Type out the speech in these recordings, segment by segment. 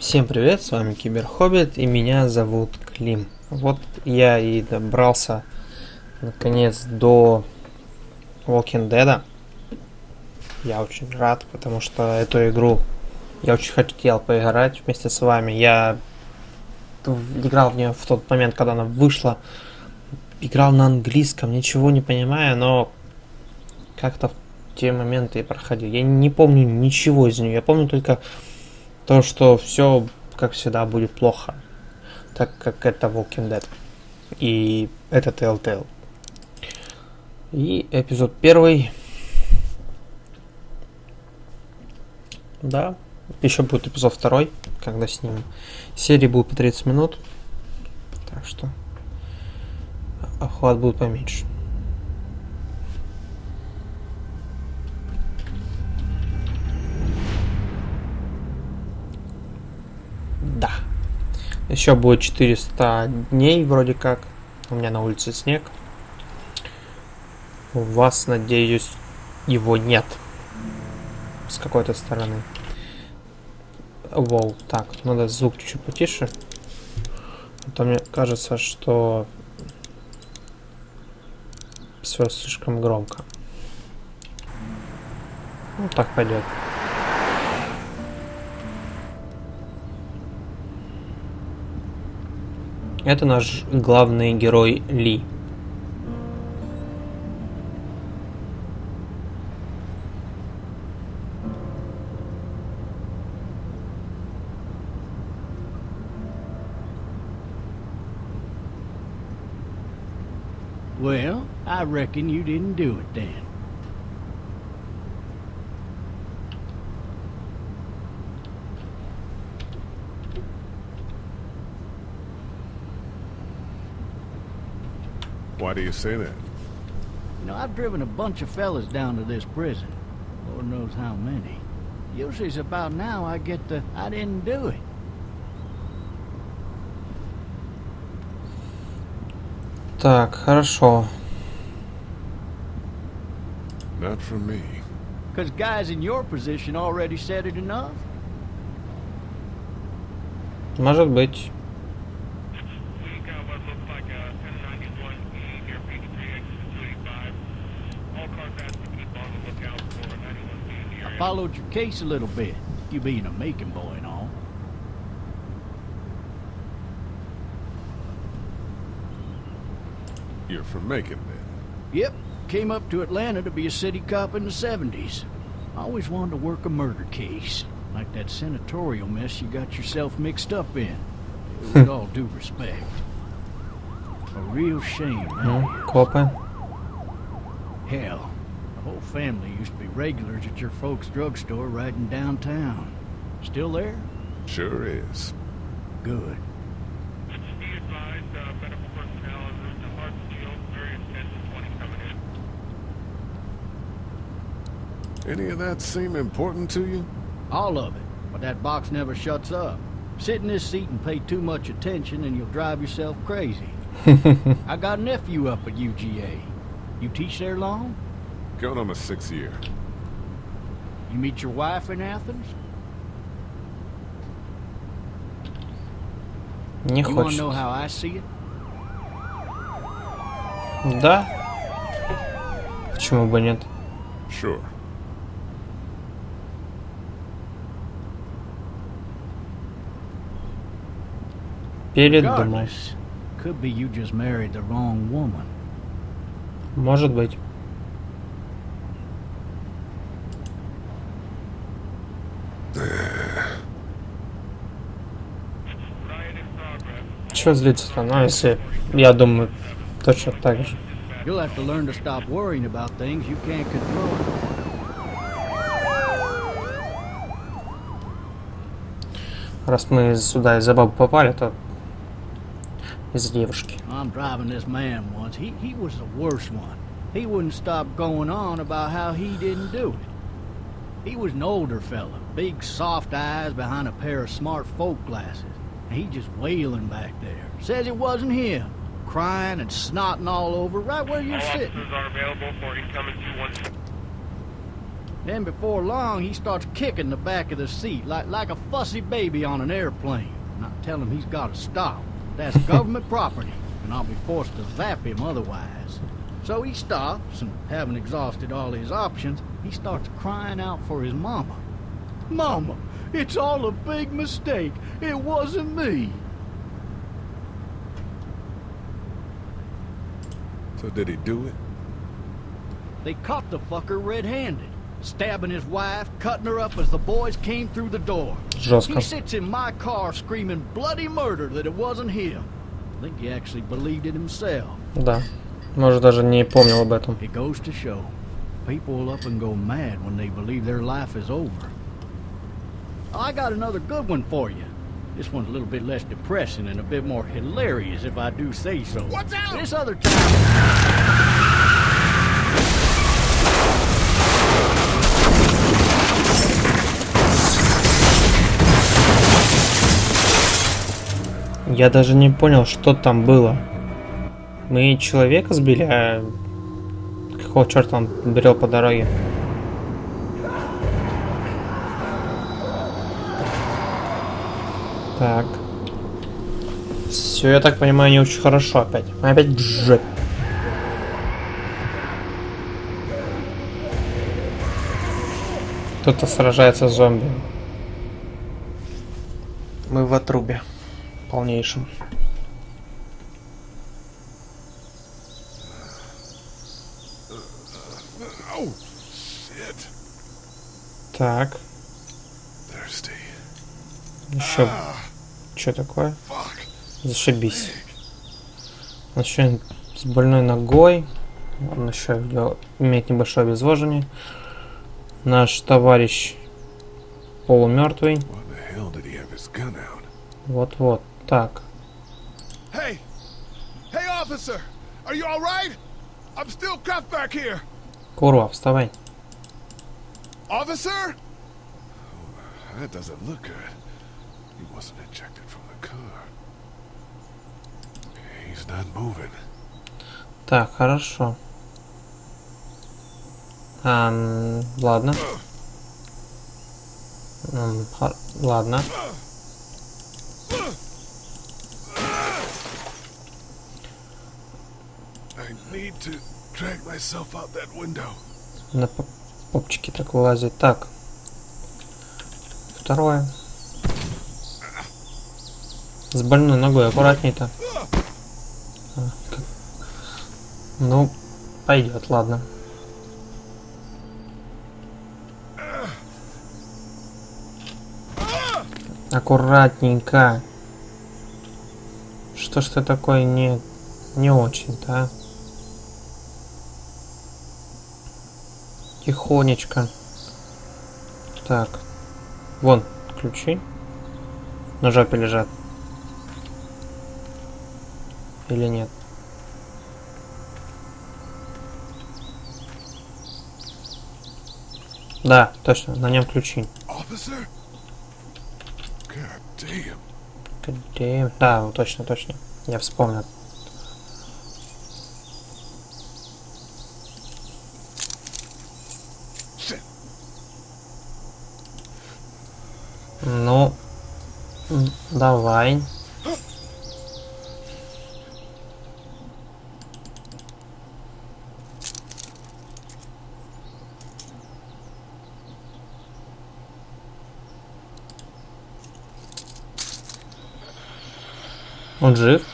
Всем привет, с вами Киберхоббит, и меня зовут Клим. Вот я и добрался наконец до WalkingDead. Я очень рад, потому что эту игру я очень хотел поиграть вместе с вами. Я играл в нее в тот момент, когда она вышла. Играл на английском, ничего не понимая, но как-то в те моменты и проходил. Я не помню ничего из нее. Я помню только то, что все, как всегда, будет плохо, так как это Walking Dead. И это Telltale. И эпизод 1. Да. Еще будет эпизод 2, когда снимем. Серии будет по 30 минут. Так что охват будет поменьше. Да. Еще будет 400 дней вроде как. У меня на улице снег. У вас, надеюсь, его нет. С какой-то стороны. Воу, так, надо звук чуть-чуть потише. А то мне кажется, что все слишком громко. Ну, так пойдет. Это наш главный герой Ли. Well, I reckon you didn't do it then. Why do you say that? You know, I've driven a bunch of fellas down to this prison. Lord knows how many. Usually it's about now I get the, I didn't do it. Так, хорошо. Not for me. Because guys in your position already said it enough. Может быть. I followed your case a little bit, you being a making boy and all. You're from Macon, then? Yep, came up to Atlanta to be a city cop in the 70s. I always wanted to work a murder case, like that senatorial mess you got yourself mixed up in. With all due respect. A real shame. Копы. Hell, the whole family used to be regulars at your folks' drugstore right in downtown. Still there? Sure is. Good. Any of that seem important to you? All of it. But that box never shuts up. Sit in this seat and pay too much attention and you'll drive yourself crazy. I got a nephew up at UGA. You teach there long? Going on my 6th year. You meet your wife in Athens? Не You want to хочет. know how I see it? Да. Почему бы нет? Sure. Передумал. Regardless, could be you just married the wrong woman. Может быть. Чё злиться-то? Ну, если... Я думаю, точно так же. You'll have to learn to stop worrying about things you can't control. Раз мы сюда из-за бабы попали, то из-за девушки. I'm driving this man once. He was the worst one. He wouldn't stop going on about how he didn't do it. He was an older fella, big soft eyes behind a pair of smart folk glasses. And he just wailing back there. Says it wasn't him. Crying and snotting all over right where you're sitting. Officers are available for incoming 2-1. Then before long, he starts kicking the back of the seat like a fussy baby on an airplane. And I tell him he's got to stop. That's government property, and I'll be forced to zap him otherwise. So he stops, and having exhausted all his options, he starts crying out for his mama. Mama, it's all a big mistake. It wasn't me. So did he do it? They caught the fucker red-handed, stabbing his wife, cutting her up as the boys came through the door. Жестко. He sits in my car screaming bloody murder that it wasn't him. I think he actually believed it himself. Да. Может, даже не помнил об этом. It goes to show, people will up and go mad when they believe their life is over. I got another good one for you. This one's a little bit less depressing and a bit more hilarious, if I do say so. Watch out! This other time... Я даже не понял, что там было. Мы человека сбили, а какого черта он брел по дороге? Так. Все, я так понимаю, не очень хорошо опять. Мы опять в жопе. Кто-то сражается с зомби. Мы в отрубе. Полнейшем. Oh, shit. Так. Thirsty. Еще. Что такое? Fuck. Зашибись. Он еще с больной ногой. Он еще имеет небольшое обезвоживание. Наш товарищ полумертвый. Why the hell did he have his gun out? Вот-вот. Так. Hey! Hey, officer! Are you all right? I'm still cuffed back here. Курва, вставай. Officer? Oh, that doesn't look good. He wasn't ejected from the car. He's not moving. Так, хорошо. Ладно. Ладно. I need to drag myself out that window. На попчике так вылазит. Так. Второе. С больной ногой аккуратней-то. Ну, пойдет, ладно. Аккуратненько. Что ж ты такой не очень-то, а? Тихонечко. Так. Вон, ключи. На жопе лежат. Или нет? Да, точно, на нем ключи. Officer? God damn. Где? Да, точно. Я вспомнил. Shit. Ну, давай. Он жив?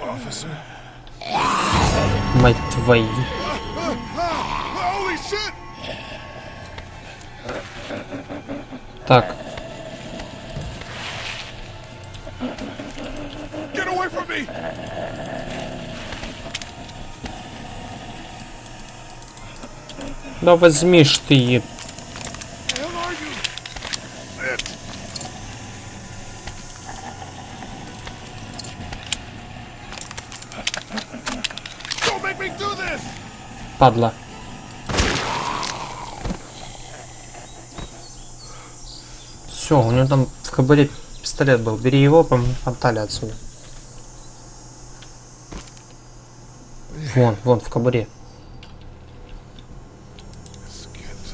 Officer? Мать твою. Holy shit! Так, Get away from me! да возьми ж ты. Hell are you? Shit. Don't make me do this! Падла. Все, у него там в кобуре пистолет был. Бери его, мотали отсюда. Вон, в кобуре. Skin's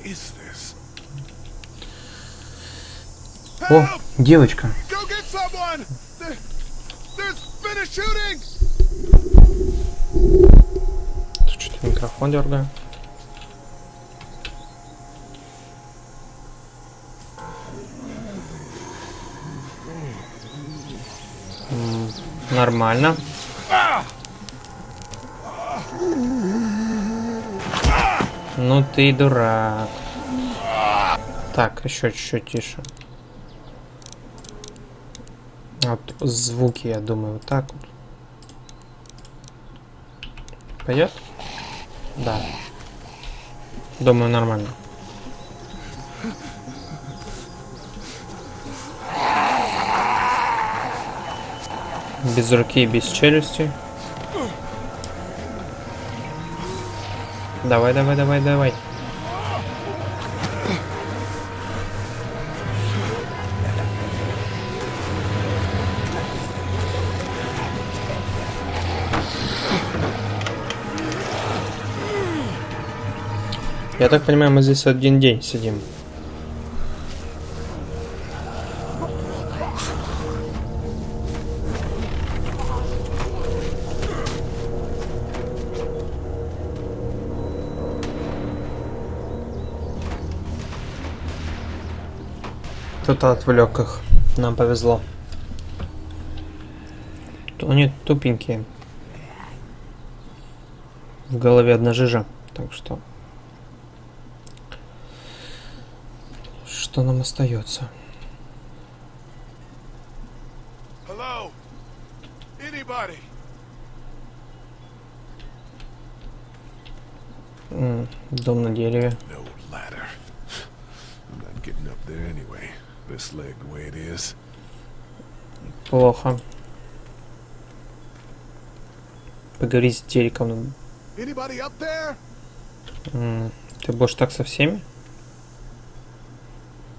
is this? О, Help! девочка. Go get someone! There's been a shooting! Тут что-то микрофон дергаю. Нормально. Ну ты дурак. Так, еще чуть-чуть тише. Вот звуки, я думаю, вот так вот. Пойдет? Да. Думаю, нормально. Без руки и без челюсти. Давай, давай, давай, давай. Я так понимаю, мы здесь один день сидим. Кто-то отвлек их. Нам повезло. То они тупенькие. В голове одна жижа. Так что... Что нам остается? Hello? Anybody? Дом на дереве. No ladder. I'm not getting up there anyway. This leg the way it is. Плохо. Поговори с Дериком. Anybody up there? Ты будешь так со всеми?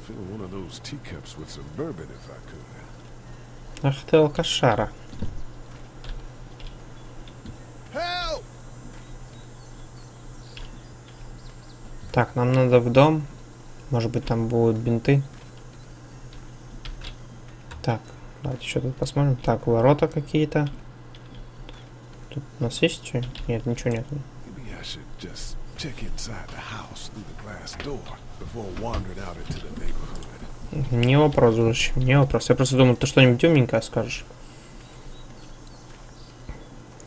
Fill one of those teacups with some bourbon if I could. Ах ты алкашара. Help! Так, нам надо в дом. Может быть, там будут бинты. Так, давайте что тут посмотрим. Так, ворота какие-то. Тут у нас есть что? Нет, ничего нет. Maybe I should just check inside the house through the glass door before wandering out into the neighborhood. Не вопрос, дружище, не вопрос. Я просто думал, ты что-нибудь умненькое скажешь.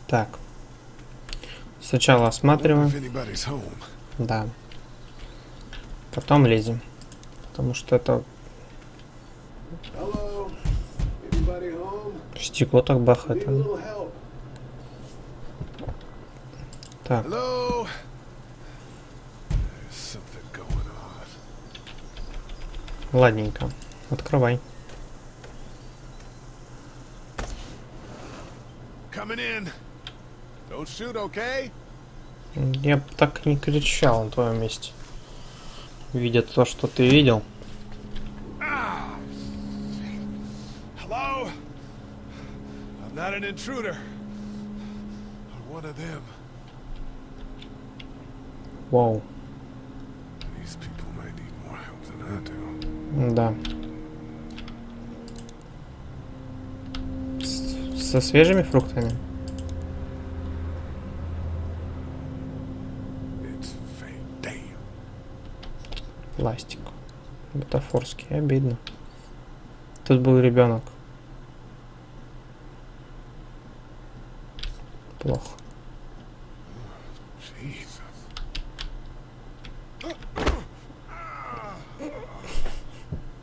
Так. Сначала осматриваем. If anybody's home. Да. Потом лезем. Потому что это Hello? Anybody home? стекло так бахает. Need a little help. Так. Hello? There's something going on. Ладненько. Открывай. Coming in. Don't shoot, okay? Я бы так не кричал на твоем месте. Видя то, что ты видел. Ah! Hello? I'm not an intruder. I'm one of them. Вау. These people might need more help than I do. Да. Со свежими фруктами? It's fake. Damn. Пластик. Бутафорский. Обидно. Тут был ребенок. Плохо. Jesus.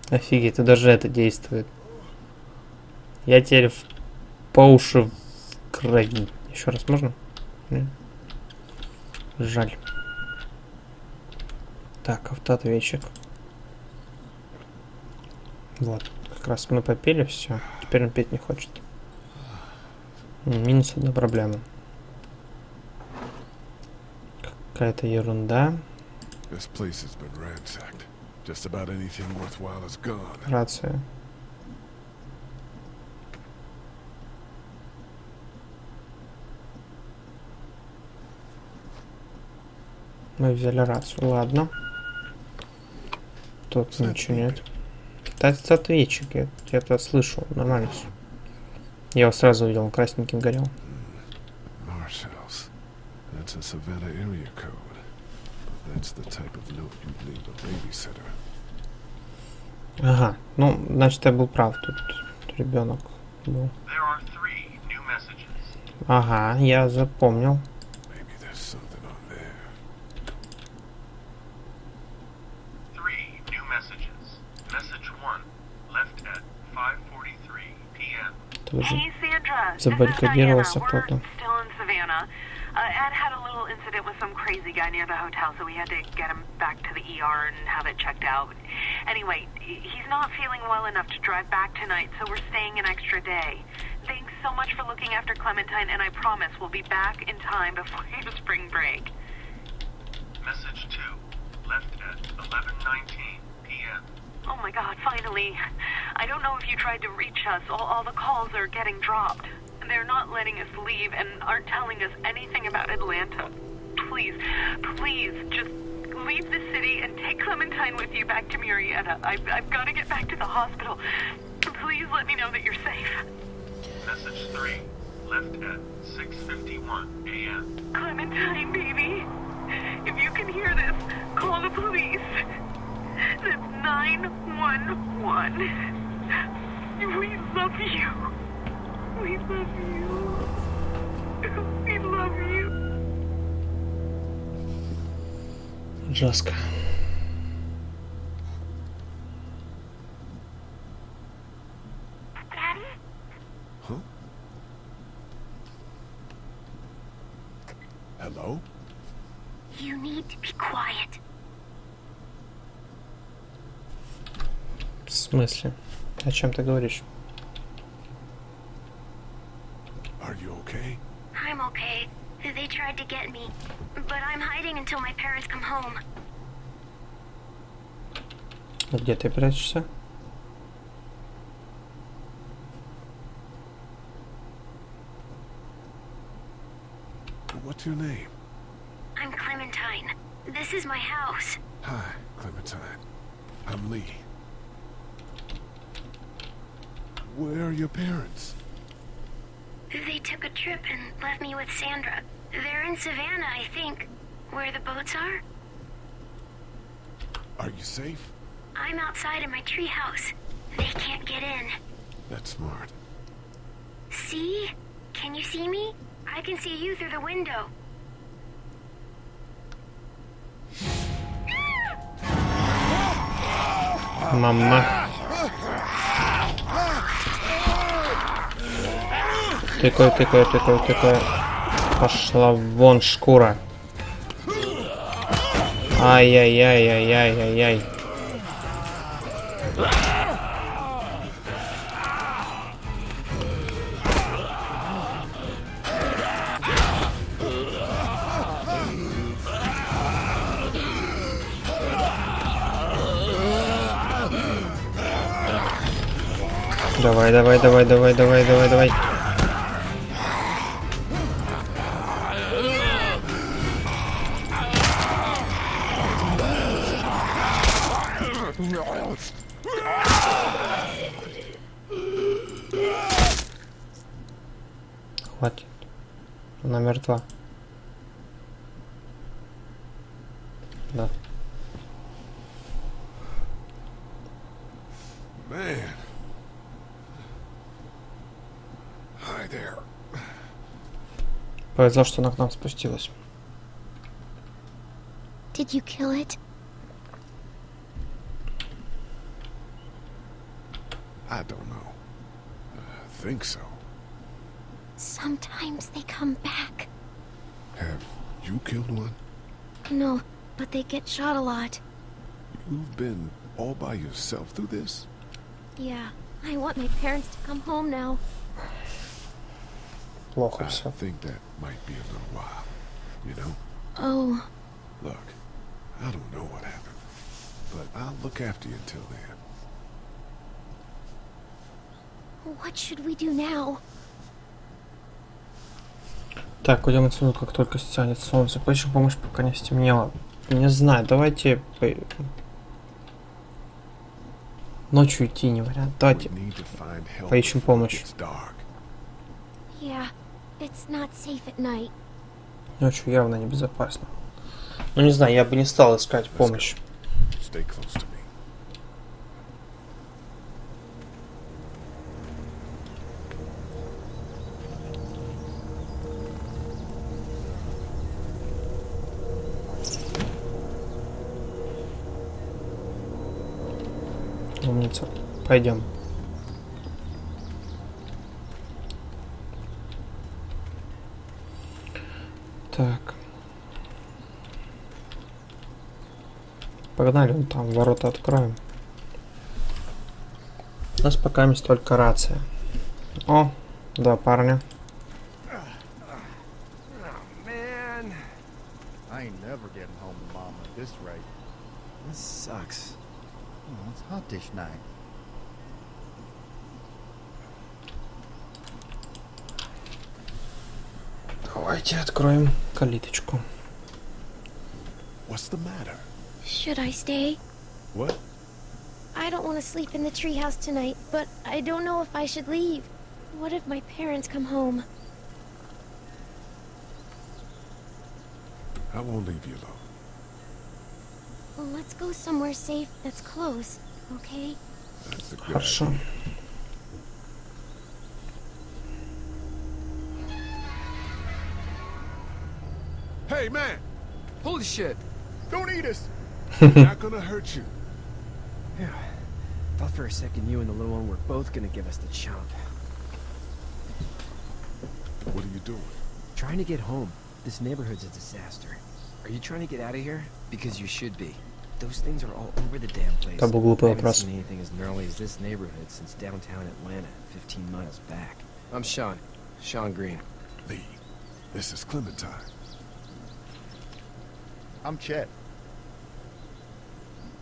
Офигеть, тут даже это действует. Я теперь по уши в крови. Еще раз можно? Нет? Жаль. Так, автоответчик. Вот. Как раз мы попели, все. Теперь он петь не хочет. Минус одна проблема. Какая-то ерунда. This place has been ransacked. Just about anything worthwhile is gone. Рация. Мы взяли рацию. Ладно. Тут ничего нет. Это ответчик, я это слышу, нормально все. Я его сразу увидел, он красненьким горел. Marshals. That's a Savannah area code. That's the type of note you'd leave a babysitter. Ага, ну, значит, я был прав, тут ребенок был. Ага, я запомнил. Maybe there's something on there. 3 new messages. Message 1, left at 5:43 p.m. Hey, Sandra. This is Diana. Забаррикадировался We're кто-то. still in Savannah. Ed had a little incident with some crazy guy near the hotel, so we had to get him back to the ER and have it checked out. Anyway, he's not feeling well enough to drive back tonight, so we're staying an extra day. Thanks so much for looking after Clementine, and I promise we'll be back in time before your spring break. Message 2, left at 11:19 p.m. Oh my god, finally. I don't know if you tried to reach us. All the calls are getting dropped. They're not letting us leave and aren't telling us anything about Atlanta. Please, please, just leave the city and take Clementine with you back to Murrieta. I've got to get back to the hospital. Please let me know that you're safe. Message 3, left at 6:51 a.m. Clementine, baby. If you can hear this, call the police. That's 911. We love you. We love you. We love you. Жестко. Daddy? Huh? Hello? You need to be quiet. В смысле? О чем ты говоришь? Are you okay? I'm okay. They tried to get me, but I'm hiding until my parents come home. Где ты прячешься? What's your name? I'm Clementine. This is my house. Hi, Clementine. I'm Lee. Where are your parents? They took a trip and left me with Sandra. They're in Savannah, I think. Where the boats are? Are you safe? I'm outside in my treehouse. They can't get in. That's smart. See? Can you see me? I can see you through the window. Мама. Тыкаю, тыкаю, тыкаю, тыкаю. Пошла вон шкура. Ай-яй-яй-яй-яй-яй-яй. Давай, давай, давай, давай, давай, давай, давай. Хватит. Она мертва. Да. Man. Hi there. Повезло, что она к нам спустилась. Did you kill it? I don't know. I think so. Sometimes they come back. Have you killed one? No, but they get shot a lot. You've been all by yourself through this? Yeah, I want my parents to come home now. Плохо I все. think that might be a little while, you know? Oh, Look, I don't know what happened, but I'll look after you until then. what should we do now? Так, уйдем отсюда, как только стянет солнце. Поищем помощь, пока не стемнело. Не знаю, давайте... Ночью идти не вариант. Давайте поищем помощь. Yeah, it's not safe at night. Ночью явно небезопасно. Ну не знаю, я бы не стал искать помощь. Stay close to me. Умница. Пойдем. Так. Погнали, вон там ворота откроем. У нас пока есть только рация. О, два парня. Man, I ain't never getting home to mom at this rate. This sucks. Oh, it's hot dish night. Давайте откроем калиточку. What's the matter? Should I stay? What? I don't want to sleep in the treehouse tonight, but I don't know if I should leave. What if my parents come home? I won't leave you alone. Well, let's go somewhere safe that's close, okay? That's a good Хорошо. idea. Hey, man! Holy shit! Don't eat us! We're not gonna hurt you. Yeah. Thought for a second you and the little one were both gonna give us the chomp. What are you doing? Trying to get home. This neighborhood's a disaster. Are you trying to get out of here? Because you should be. Those things are all over the damn place. Это был глупый I haven't вопрос. seen anything as gnarly as this neighborhood since downtown Atlanta, 15 miles back. I'm Sean. Sean Green. Lee, this is Clementine. I'm Chet.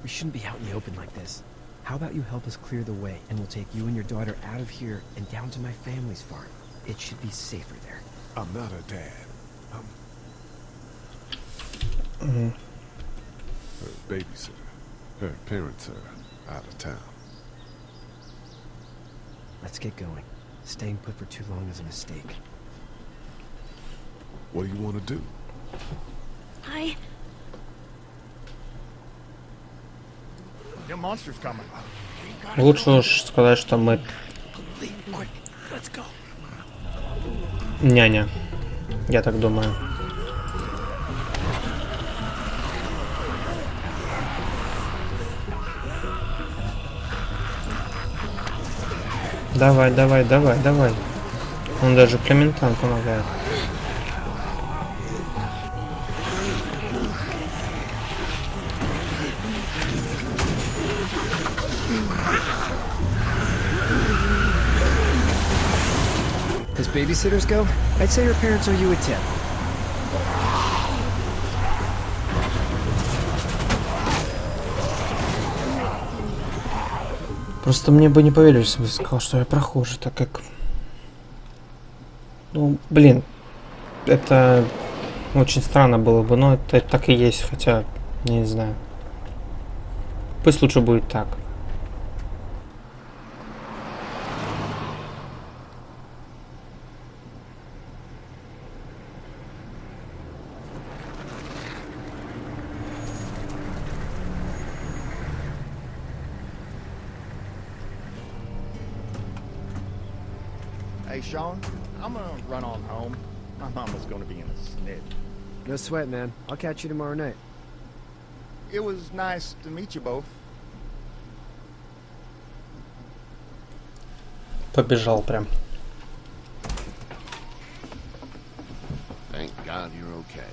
We shouldn't be out in the open like this. How about you help us clear the way, and we'll take you and your daughter out of here and down to my family's farm. It should be safer there. I'm not her dad. I'm Мгм. her babysitter. Her parents are out of town. Let's get going. Staying put for too long is a mistake. What do you want to do? Your monster's coming. Лучше уж сказать, что мы Quick, let's go. няня. Я так думаю. Давай, давай, давай, давай. Он даже Клементан помогает. As babysitters go, I'd say her parents owe you a tip. Просто мне бы не поверили, если бы сказал, что я прохожий, так как... Ну, блин. Это очень странно было бы, но это так и есть, хотя, я не знаю. Пусть лучше будет так. Hey, Sean, I'm gonna run on home. My mama's gonna be in a snit. No sweat, man. I'll catch you tomorrow night. It was nice to meet you both. Побежал прям. Thank God you're okay.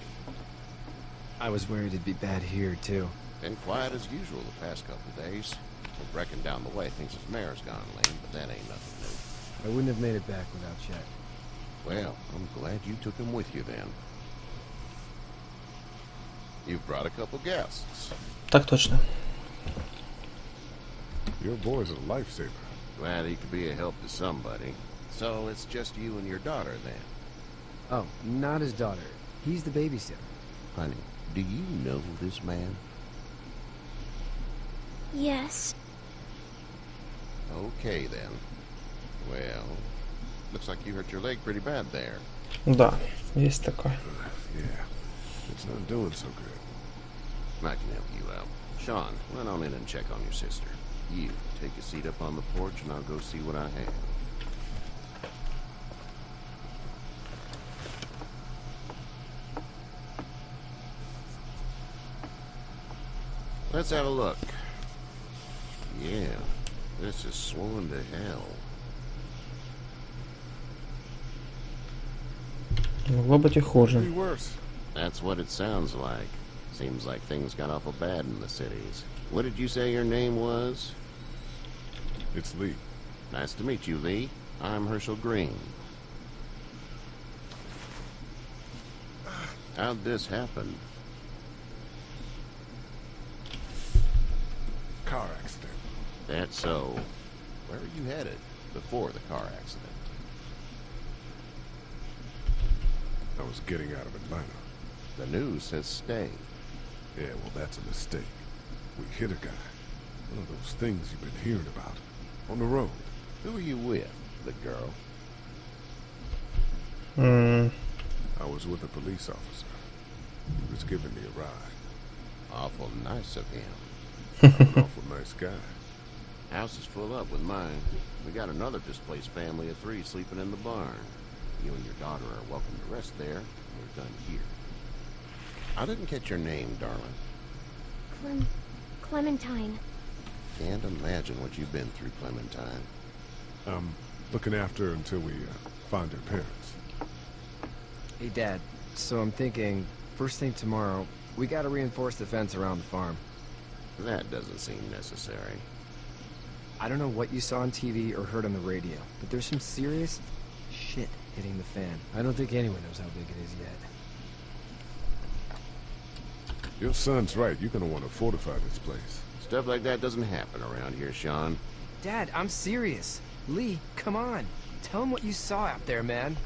I was worried it'd be bad here, too. Been quiet as usual the past couple of days. I reckon down the way thinks his mare's gone lame, but that ain't nothing new. I wouldn't have made it back without Chet. Well, I'm glad you took him with you then. You've brought a couple guests. Так точно. Your boy's a lifesaver. Glad he could be a help to somebody. So it's just you and your daughter then. Oh, not his daughter. He's the babysitter. Honey, do you know this man? Yes. Okay then. Well, looks like you hurt your leg pretty bad there. Да, есть такое. Yeah, it's not doing so good. I can help you out. Sean, run on in and check on your sister. You, take a seat up on the porch and I'll go see what I have. Let's have a look. Yeah, this is swollen to hell. Могло быть и хуже. Be worse. That's what it sounds like. Seems like things got awful bad in the cities. What did you say your name was? It's Lee. Nice to meet you, Lee. I'm Herschel Green. How'd this happen? Car accident. That's so. Where were you headed before the car accident? I was getting out of Atlanta. The news says stay. Yeah, well, that's a mistake. We hit a guy. One of those things you've been hearing about. On the road. Who are you with? The girl? I was with a police officer. He was giving me a ride. Awful nice of him. An awful nice guy. House is full up with mine. We got another displaced family of 3 sleeping in the barn. You and your daughter are welcome to rest there. We're done here. I didn't catch your name, darling. Clementine. Can't imagine what you've been through, Clementine. I'm looking after her until we find her parents. Hey, Dad. So I'm thinking, first thing tomorrow, we gotta reinforce the fence around the farm. That doesn't seem necessary. I don't know what you saw on TV or heard on the radio, but there's some serious shit hitting the fan. I don't think anyone knows how big it is yet. Your son's right. You're gonna want to fortify this place. Stuff like that doesn't happen around here, Sean. Dad, I'm serious. Lee, come on. Tell him what you saw out there, man.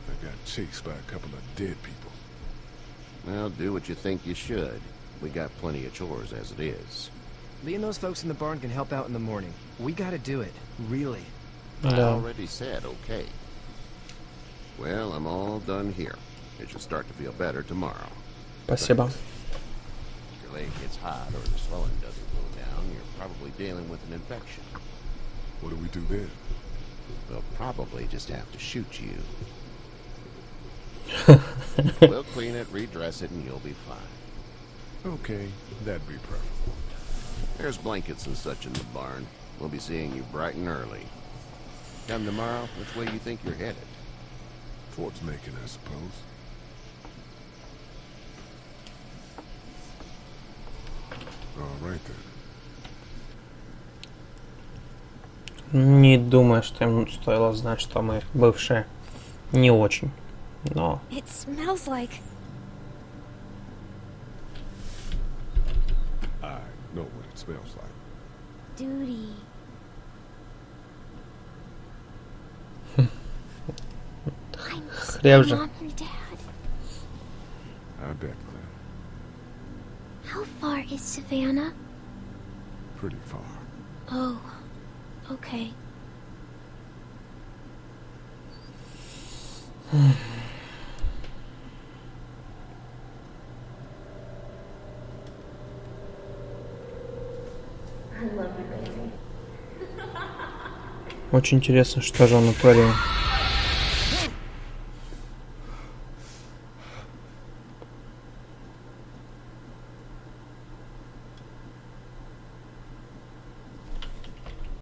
I got chased by a couple of dead people. Well, do what you think you should. We got plenty of chores as it is. Lee and those folks in the barn can help out in the morning. We gotta do it. Really. I Да. already said okay. Well, I'm all done here. It should start to feel better tomorrow. Спасибо. If your leg gets hot or the swelling doesn't go down, you're probably dealing with an infection. What do we do then? We'll probably just have to shoot you. We'll clean it, redress it, and you'll be fine. Okay, that'd be preferable. There's blankets and such in the barn. We'll be seeing you bright and early. Come tomorrow, which way you think you're headed? Towards Macon, I suppose. All right then. Не думаю, что им стоило знать, что мы бывшие. Не очень. Но It smells like... I know what it smells like. duty. I miss Хлеб my же. mom and dad. I bet, Clem. How far is Savannah? Pretty far. Oh, okay. Очень интересно, что же он натворил.